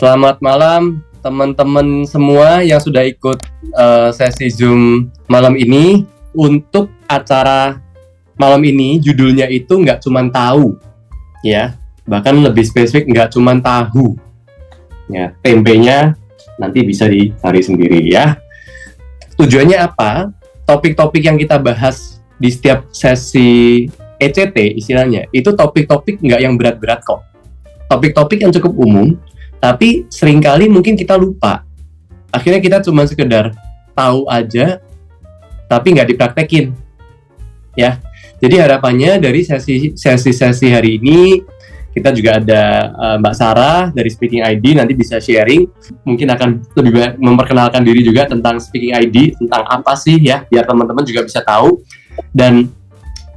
Selamat malam teman-teman semua yang sudah ikut sesi Zoom malam ini. Untuk acara malam ini judulnya itu nggak cuma tahu, ya, bahkan lebih spesifik nggak cuma tahu. Ya, tempenya nanti bisa dicari sendiri ya. Tujuannya apa? Topik-topik yang kita bahas di setiap sesi ECT istilahnya itu topik-topik nggak yang berat-berat kok. Topik-topik yang cukup umum, tapi seringkali mungkin kita lupa. Akhirnya kita cuma sekedar tahu aja, tapi nggak dipraktekin. Ya, jadi harapannya dari sesi hari ini kita juga ada Mbak Sarah dari Speaking ID nanti bisa sharing, mungkin akan lebih banyak memperkenalkan diri juga tentang Speaking ID, tentang apa sih ya, biar teman-teman juga bisa tahu. Dan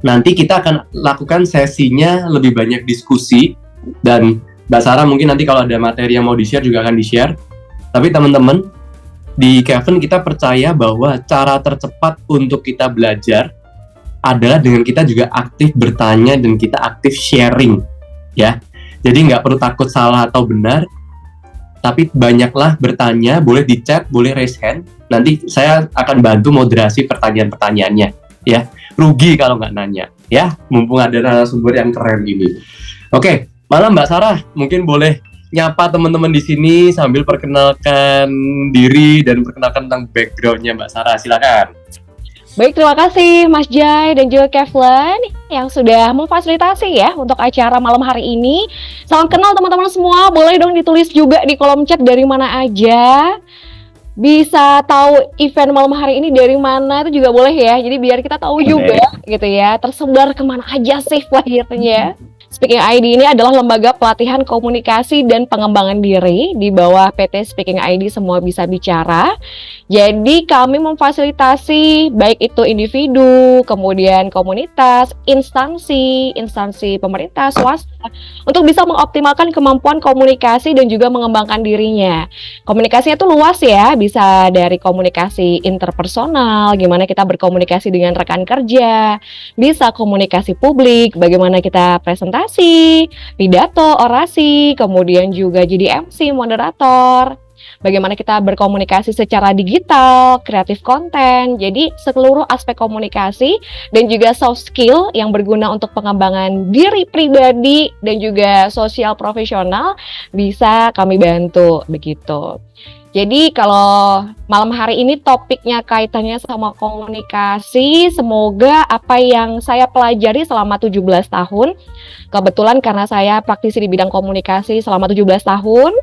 nanti kita akan lakukan sesinya lebih banyak diskusi, dan Mbak Sarah mungkin nanti kalau ada materi yang mau di-share juga akan di-share. Tapi teman-teman, di Kevin kita percaya bahwa cara tercepat untuk kita belajar adalah dengan kita juga aktif bertanya dan kita aktif sharing, ya. Jadi nggak perlu takut salah atau benar, tapi banyaklah bertanya, boleh di chat, boleh raise hand. Nanti saya akan bantu moderasi pertanyaan-pertanyaannya, ya. Rugi kalau nggak nanya, ya. Mumpung ada narasumber yang keren ini. Oke, malam Mbak Sarah, mungkin boleh nyapa teman-teman di sini sambil perkenalkan diri dan perkenalkan tentang background-nya Mbak Sarah, silakan. Baik, terima kasih Mas Jai dan juga Kevin yang sudah memfasilitasi ya untuk acara malam hari ini. Salam kenal teman-teman semua, boleh dong ditulis juga di kolom chat dari mana aja. Bisa tahu event malam hari ini dari mana itu juga boleh ya. Jadi biar kita tahu juga gitu ya, tersebar kemana aja sih lahirnya. Speaking ID ini adalah lembaga pelatihan komunikasi dan pengembangan diri di bawah PT Speaking ID Semua Bisa Bicara. Jadi kami memfasilitasi baik itu individu, kemudian komunitas, instansi pemerintah, swasta untuk bisa mengoptimalkan kemampuan komunikasi dan juga mengembangkan dirinya. Komunikasinya itu luas ya, bisa dari komunikasi interpersonal, gimana kita berkomunikasi dengan rekan kerja, bisa komunikasi publik, bagaimana kita presentasi, pidato, orasi, kemudian juga jadi MC, moderator. Bagaimana kita berkomunikasi secara digital, kreatif konten, jadi seluruh aspek komunikasi dan juga soft skill yang berguna untuk pengembangan diri pribadi dan juga sosial profesional bisa kami bantu begitu. Jadi kalau malam hari ini topiknya kaitannya sama komunikasi, semoga apa yang saya pelajari selama 17 tahun, kebetulan karena saya praktisi di bidang komunikasi selama 17 tahun,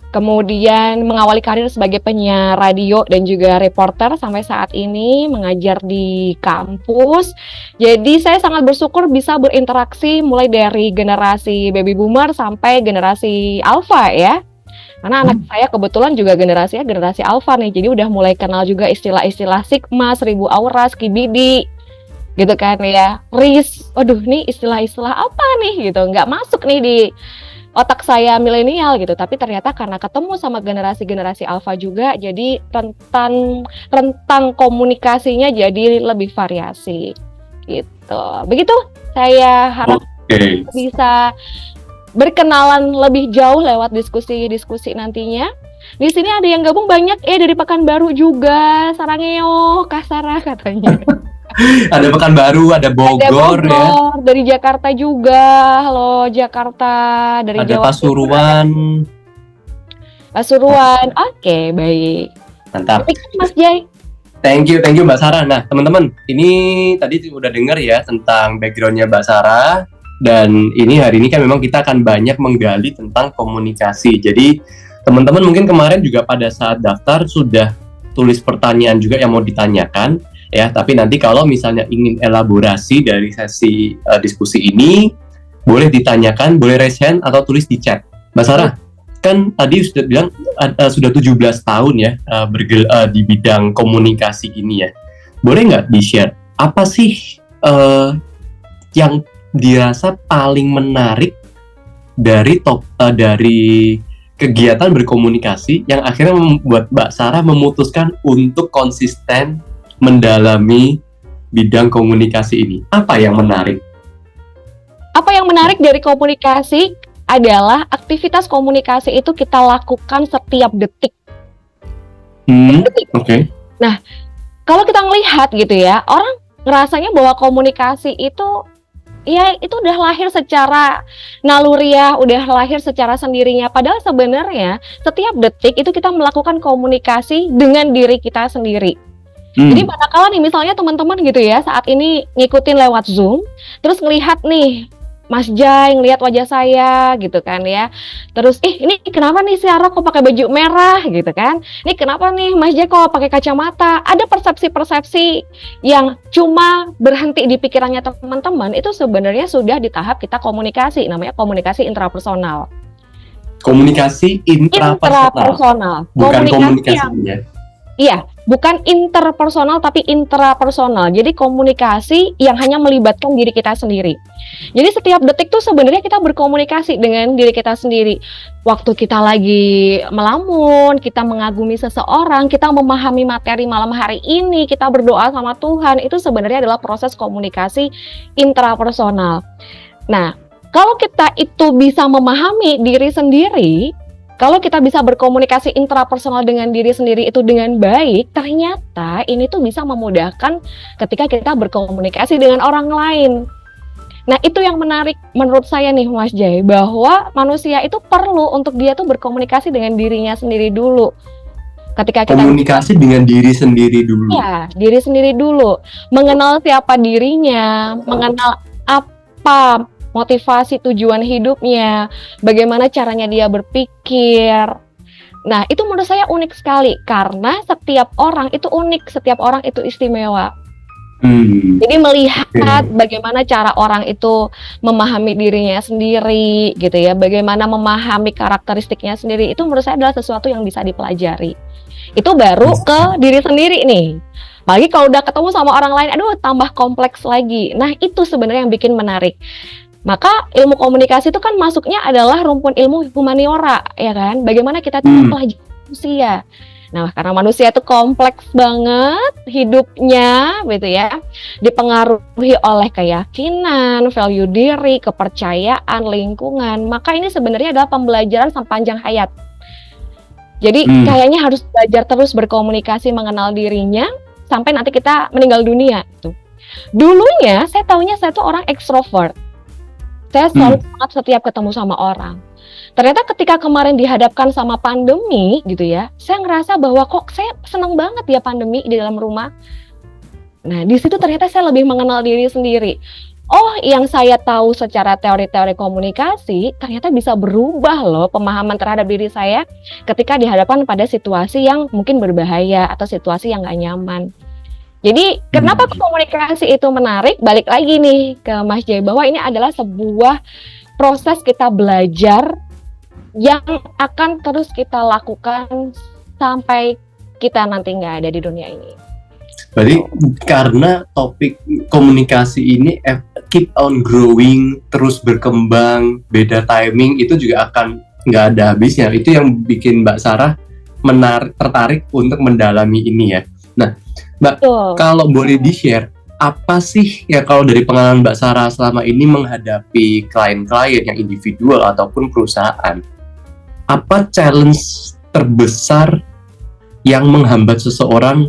kemudian mengawali karir sebagai penyiar radio dan juga reporter sampai saat ini mengajar di kampus. Jadi saya sangat bersyukur bisa berinteraksi mulai dari generasi baby boomer sampai generasi alpha ya. Karena anak saya kebetulan juga generasi alpha nih. Jadi udah mulai kenal juga istilah-istilah Sigma, 1000 aura, skibidi gitu kan ya. RIS, aduh nih istilah-istilah apa nih gitu. Nggak masuk nih di otak saya milenial gitu, tapi ternyata karena ketemu sama generasi alpha juga, jadi rentang komunikasinya jadi lebih variasi gitu. Begitu, saya harap bisa berkenalan lebih jauh lewat diskusi nantinya. Di sini ada yang gabung banyak dari Pekanbaru juga, Sarangeo, Kak Sarah katanya. Ada Pekanbaru, ada Bogor ya. Dari Jakarta juga. Halo Jakarta, dari ada Jawa. Pasuruan. Oke, baik. Mantap. Mas Jai. Thank you Mbak Sarah. Nah, teman-teman, ini tadi udah dengar ya tentang background-nya Mbak Sarah, dan hari ini kan memang kita akan banyak menggali tentang komunikasi. Jadi, teman-teman mungkin kemarin juga pada saat daftar sudah tulis pertanyaan juga yang mau ditanyakan. Ya, tapi nanti kalau misalnya ingin elaborasi dari sesi diskusi ini, boleh ditanyakan, boleh raise hand atau tulis di chat. Mbak Sarah, kan tadi sudah bilang sudah 17 tahun ya di bidang komunikasi ini ya. Boleh nggak di-share apa sih yang dirasa paling menarik dari kegiatan berkomunikasi yang akhirnya membuat Mbak Sarah memutuskan untuk konsisten mendalami bidang komunikasi ini? Apa yang menarik? Apa yang menarik dari komunikasi? adalah aktivitas komunikasi itu kita lakukan setiap detik. Oke. Nah, kalau kita ngelihat gitu ya, orang ngerasanya bahwa komunikasi itu ya itu udah lahir secara naluriah, udah lahir secara sendirinya. Padahal sebenarnya setiap detik itu kita melakukan komunikasi dengan diri kita sendiri. Jadi manakala nih misalnya teman-teman gitu ya saat ini ngikutin lewat Zoom, terus ngelihat nih Mas Jai ngelihat wajah saya gitu kan ya. Terus ini kenapa nih Siara kok pakai baju merah gitu kan? Ini kenapa nih Mas Jai kok pakai kacamata? Ada persepsi-persepsi yang cuma berhenti di pikirannya teman-teman itu sebenarnya sudah di tahap kita komunikasi, namanya komunikasi intrapersonal. Komunikasi Intrapersonal. Bukan komunikasi yang ya. Iya, bukan interpersonal tapi intrapersonal. Jadi komunikasi yang hanya melibatkan diri kita sendiri. Jadi setiap detik tuh sebenarnya kita berkomunikasi dengan diri kita sendiri. Waktu kita lagi melamun, kita mengagumi seseorang, kita memahami materi malam hari ini, kita berdoa sama Tuhan, itu sebenarnya adalah proses komunikasi intrapersonal. Nah, kalau kita itu bisa memahami diri sendiri, kalau kita bisa berkomunikasi intrapersonal dengan diri sendiri itu dengan baik, ternyata ini tuh bisa memudahkan ketika kita berkomunikasi dengan orang lain. Nah, itu yang menarik menurut saya nih Mas Jai, bahwa manusia itu perlu untuk dia tuh berkomunikasi dengan dirinya sendiri dulu. Ketika kita komunikasi dengan diri sendiri dulu. Ya, diri sendiri dulu. Mengenal siapa dirinya, mengenal apa motivasi tujuan hidupnya, bagaimana caranya dia berpikir. Nah, itu menurut saya unik sekali karena setiap orang itu unik, setiap orang itu istimewa. Jadi melihat bagaimana cara orang itu memahami dirinya sendiri gitu ya, bagaimana memahami karakteristiknya sendiri, itu menurut saya adalah sesuatu yang bisa dipelajari. Itu baru ke diri sendiri nih. Apalagi kalau udah ketemu sama orang lain, aduh tambah kompleks lagi. Nah, itu sebenarnya yang bikin menarik. Maka ilmu komunikasi itu kan masuknya adalah rumpun ilmu humaniora, ya kan? Bagaimana kita pelajari manusia. Nah, karena manusia itu kompleks banget hidupnya, gitu ya, dipengaruhi oleh keyakinan, value diri, kepercayaan, lingkungan. Maka ini sebenarnya adalah pembelajaran sepanjang hayat. Jadi kayaknya harus belajar terus berkomunikasi, mengenal dirinya, sampai nanti kita meninggal dunia. Gitu. Dulunya saya taunya saya tuh orang ekstrovert. Saya selalu semangat setiap ketemu sama orang. Ternyata ketika kemarin dihadapkan sama pandemi gitu ya, saya ngerasa bahwa kok saya senang banget ya pandemi di dalam rumah. Nah, di situ ternyata saya lebih mengenal diri sendiri. Oh, yang saya tahu secara teori-teori komunikasi, ternyata bisa berubah loh pemahaman terhadap diri saya ketika dihadapkan pada situasi yang mungkin berbahaya atau situasi yang gak nyaman. Jadi kenapa komunikasi itu menarik? Balik lagi nih ke Mas Jai, bahwa ini adalah sebuah proses kita belajar yang akan terus kita lakukan sampai kita nanti nggak ada di dunia ini. Berarti karena topik komunikasi ini keep on growing, terus berkembang, beda timing, itu juga akan nggak ada habisnya. Itu yang bikin Mbak Sarah tertarik untuk mendalami ini ya. Nah, Mbak, kalau boleh di-share, apa sih ya kalau dari pengalaman Mbak Sarah selama ini menghadapi klien-klien yang individual ataupun perusahaan, apa challenge terbesar yang menghambat seseorang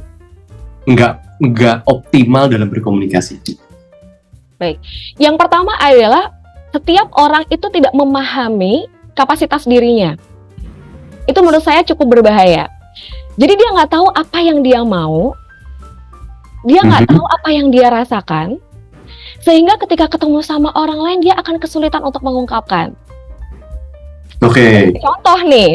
nggak optimal dalam berkomunikasi? Baik, yang pertama adalah setiap orang itu tidak memahami kapasitas dirinya. Itu menurut saya cukup berbahaya. Jadi dia nggak tahu apa yang dia mau, dia nggak tahu apa yang dia rasakan, sehingga ketika ketemu sama orang lain dia akan kesulitan untuk mengungkapkan. Oke.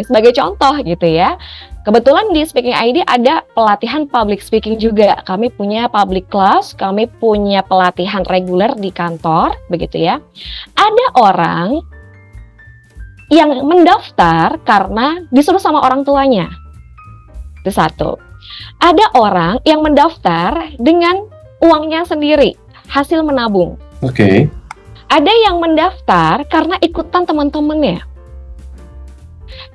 Sebagai contoh gitu ya. Kebetulan di Speaking ID ada pelatihan public speaking juga. Kami punya public class, kami punya pelatihan reguler di kantor, begitu ya. Ada orang yang mendaftar karena disuruh sama orang tuanya. Itu satu. Ada orang yang mendaftar dengan uangnya sendiri, hasil menabung. Oke. Ada yang mendaftar karena ikutan teman-temannya.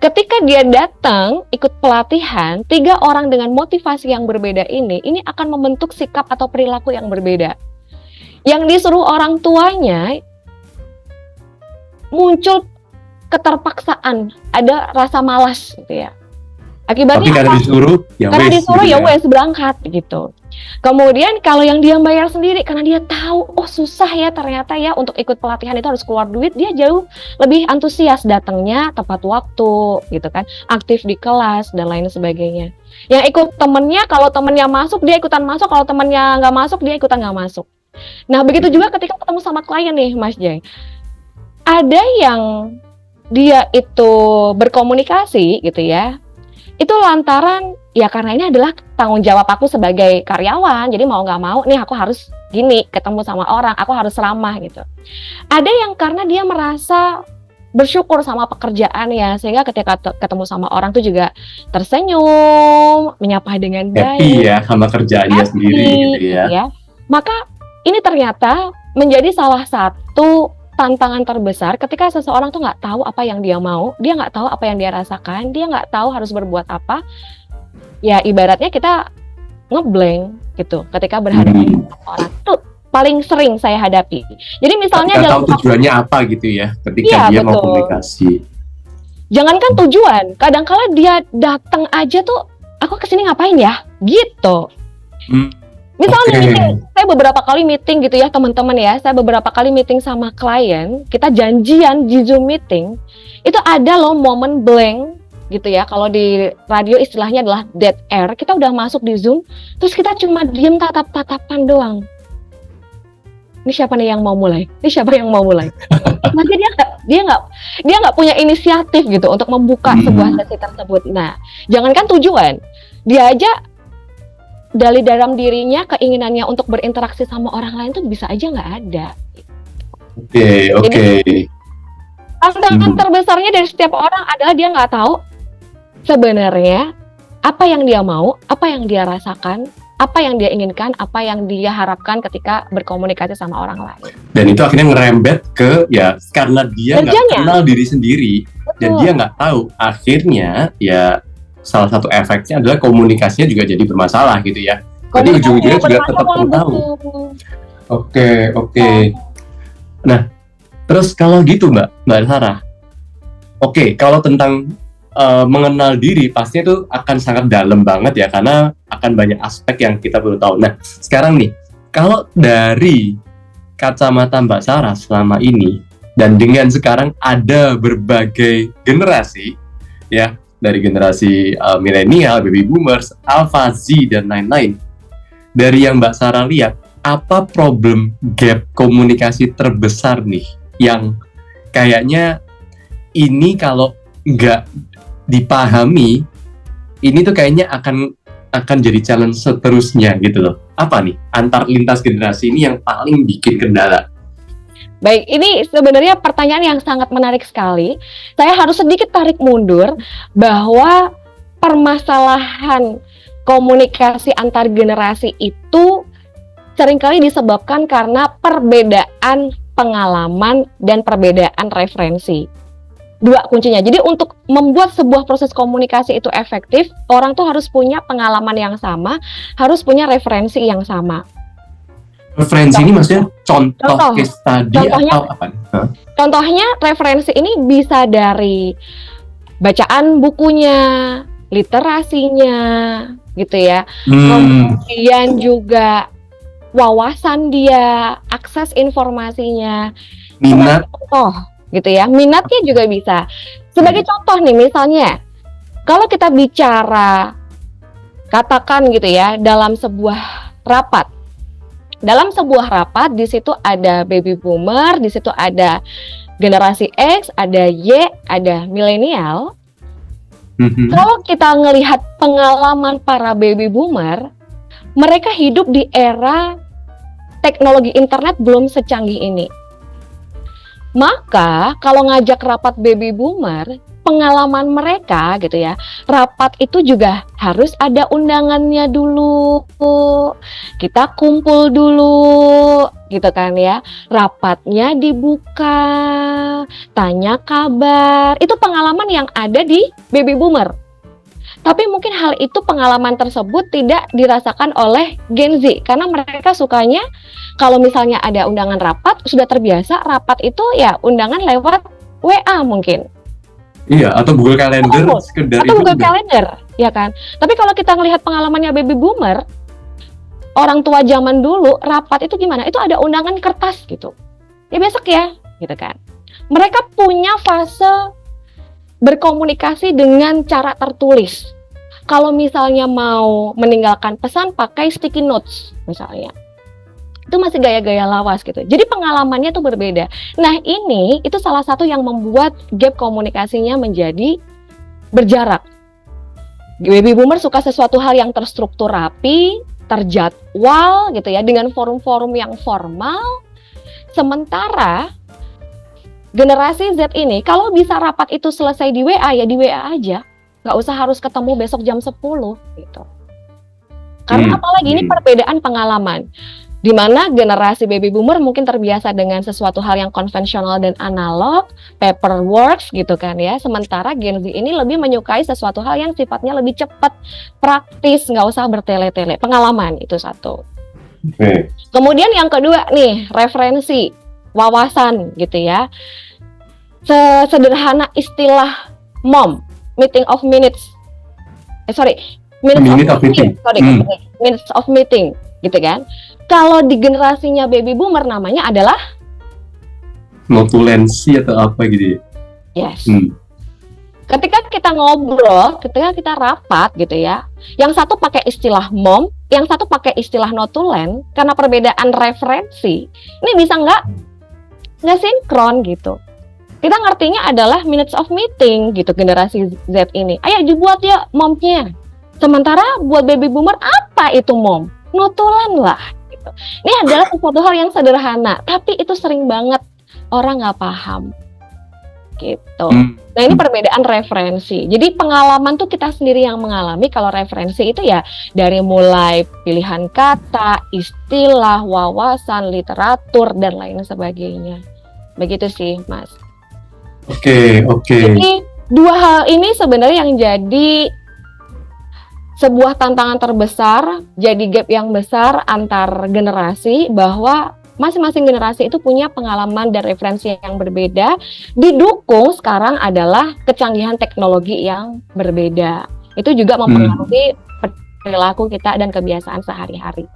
Ketika dia datang ikut pelatihan, 3 orang dengan motivasi yang berbeda ini akan membentuk sikap atau perilaku yang berbeda. Yang disuruh orang tuanya muncul keterpaksaan, ada rasa malas gitu ya. Tapi Akibatnya karena apa? disuruh, ya Karena wes disuruh gitu ya ya. wes berangkat gitu. Kemudian kalau yang dia bayar sendiri karena dia tahu oh susah ya ternyata ya untuk ikut pelatihan itu harus keluar duit, dia jauh lebih antusias datangnya tepat waktu gitu kan, aktif di kelas dan lain sebagainya. Yang ikut temennya, kalau temennya masuk dia ikutan masuk, kalau temennya nggak masuk dia ikutan nggak masuk. Nah begitu juga ketika ketemu sama klien nih Mas Jay, ada yang dia itu berkomunikasi gitu ya, itu lantaran ya karena ini adalah tanggung jawab aku sebagai karyawan, jadi mau nggak mau nih aku harus gini, ketemu sama orang, aku harus ramah gitu. Ada yang karena dia merasa bersyukur sama pekerjaannya, sehingga ketika ketemu sama orang tuh juga tersenyum, menyapa dengan Happy baik, ya sama kerjaannya sendiri gitu gitu ya. ya. Maka ini ternyata menjadi salah satu tantangan terbesar ketika seseorang tuh nggak tahu apa yang dia mau, dia nggak tahu apa yang dia rasakan, dia nggak tahu harus berbuat apa. Ya ibaratnya kita ngeblank gitu ketika berhadapan dengan orang. Itu paling sering saya hadapi. Jadi misalnya Nggak dalam tahu tujuannya apa gitu ya ketika iya dia mau betul. komunikasi. Jangankan tujuan, kadang-kala dia datang aja tuh, aku kesini ngapain ya? Gitu. Hmm, Misalnya Oke. meeting, saya beberapa kali meeting gitu ya teman-teman ya, saya beberapa kali meeting sama klien, kita janjian di Zoom meeting, itu ada loh momen blank gitu ya, kalau di radio istilahnya adalah dead air, kita udah masuk di Zoom, terus kita cuma diem tatap-tatapan doang. Ini siapa nih yang mau mulai? Ini siapa yang mau mulai? Nanti dia nggak punya inisiatif gitu untuk membuka sebuah sesi tersebut. Nah, jangankan tujuan, dia aja dari dalam dirinya keinginannya untuk berinteraksi sama orang lain tuh bisa aja nggak ada. Oke. Tantangan terbesarnya dari setiap orang adalah dia nggak tahu sebenarnya apa yang dia mau, apa yang dia rasakan, apa yang dia inginkan, apa yang dia harapkan ketika berkomunikasi sama orang lain. Dan itu akhirnya ngerembet ke ya karena dia nggak Kerjanya. kenal diri sendiri dan Betul. dia nggak tahu, akhirnya ya salah satu efeknya adalah komunikasinya juga jadi bermasalah gitu ya. Jadi ujung-ujungnya juga tetap perlu tahu. Oke. Nah, terus kalau gitu Mbak Sarah, oke, kalau tentang mengenal diri pastinya itu akan sangat dalam banget ya, karena akan banyak aspek yang kita perlu tahu. Nah, sekarang nih, kalau dari kacamata Mbak Sarah selama ini, dan dengan sekarang ada berbagai generasi, ya, dari generasi milenial, baby boomers, alpha, Z, dan lain-lain. Dari yang Mbak Sarah lihat, apa problem gap komunikasi terbesar nih, yang kayaknya ini kalau nggak dipahami, ini tuh kayaknya akan jadi challenge seterusnya gitu loh. Apa nih antar lintas generasi ini yang paling bikin kendala? Baik, ini sebenarnya pertanyaan yang sangat menarik sekali. Saya harus sedikit tarik mundur bahwa permasalahan komunikasi antar generasi itu seringkali disebabkan karena perbedaan pengalaman dan perbedaan referensi. Dua kuncinya. Jadi untuk membuat sebuah proses komunikasi itu efektif, orang tuh harus punya pengalaman yang sama, harus punya referensi yang sama. Referensi ini maksudnya contoh case study Contohnya- atau apa? Contohnya referensi ini bisa dari bacaan bukunya, literasinya, gitu ya. Kemudian juga wawasan dia, akses informasinya, Minat. contoh gitu ya, minatnya juga bisa. Sebagai contoh nih misalnya, kalau kita bicara katakan gitu ya dalam sebuah rapat. Dalam sebuah rapat di situ ada baby boomer, di situ ada generasi X, ada Y, ada milenial. Kalau kita ngelihat pengalaman para baby boomer, mereka hidup di era teknologi internet belum secanggih ini. Maka kalau ngajak rapat baby boomer, pengalaman mereka gitu ya, rapat itu juga harus ada undangannya dulu. Kita kumpul dulu gitu kan ya. Rapatnya dibuka, tanya kabar. Itu pengalaman yang ada di baby boomer. Tapi mungkin hal itu pengalaman tersebut tidak dirasakan oleh Gen Z karena mereka sukanya kalau misalnya ada undangan rapat sudah terbiasa rapat itu ya undangan lewat WA mungkin Iya, atau Google Calendar Atau sekedar atau itu Google udah. Calendar, ya kan? Tapi kalau kita ngelihat pengalamannya baby boomer, orang tua zaman dulu rapat itu gimana? Itu ada undangan kertas gitu. Ya besok ya, gitu kan. Mereka punya fase berkomunikasi dengan cara tertulis. Kalau misalnya mau meninggalkan pesan pakai sticky notes misalnya. Itu masih gaya-gaya lawas gitu. Jadi pengalamannya tuh berbeda. Nah, ini itu salah satu yang membuat gap komunikasinya menjadi berjarak. Baby boomer suka sesuatu hal yang terstruktur rapi, terjadwal gitu ya, dengan forum-forum yang formal. Sementara generasi Z ini kalau bisa rapat itu selesai di WA ya di WA aja. Nggak usah harus ketemu besok jam 10 gitu. Karena apalagi ini perbedaan pengalaman. Di mana generasi baby boomer mungkin terbiasa dengan sesuatu hal yang konvensional dan analog, paperwork gitu kan ya. Sementara Gen Z ini lebih menyukai sesuatu hal yang sifatnya lebih cepat, praktis, nggak usah bertele-tele. Pengalaman itu satu. Kemudian yang kedua nih, referensi, wawasan gitu ya. Sederhana istilah MOM, meeting of minutes. Minutes of meeting gitu kan. Kalau di generasinya baby boomer namanya adalah notulensi atau apa gitu ya. Yes. Ketika kita ngobrol, ketika kita rapat gitu ya, yang satu pakai istilah MOM, yang satu pakai istilah notulen, karena perbedaan referensi, ini bisa nggak sinkron gitu. Kita ngertinya adalah minutes of meeting gitu generasi Z ini. Ayo dibuat ya MOM-nya. Sementara buat baby boomer apa itu MOM? Notulen lah. Gitu. Ini adalah sesuatu hal yang sederhana, tapi itu sering banget orang nggak paham. Gitu. Nah ini perbedaan referensi. Jadi pengalaman tuh kita sendiri yang mengalami. Kalau referensi itu ya dari mulai pilihan kata, istilah, wawasan, literatur dan lain sebagainya. Begitu sih, Mas. Oke. Jadi dua hal ini sebenarnya yang jadi sebuah tantangan terbesar, jadi gap yang besar antar generasi, bahwa masing-masing generasi itu punya pengalaman dan referensi yang berbeda. Didukung sekarang adalah kecanggihan teknologi yang berbeda. Itu juga mempengaruhi perilaku kita dan kebiasaan sehari-hari.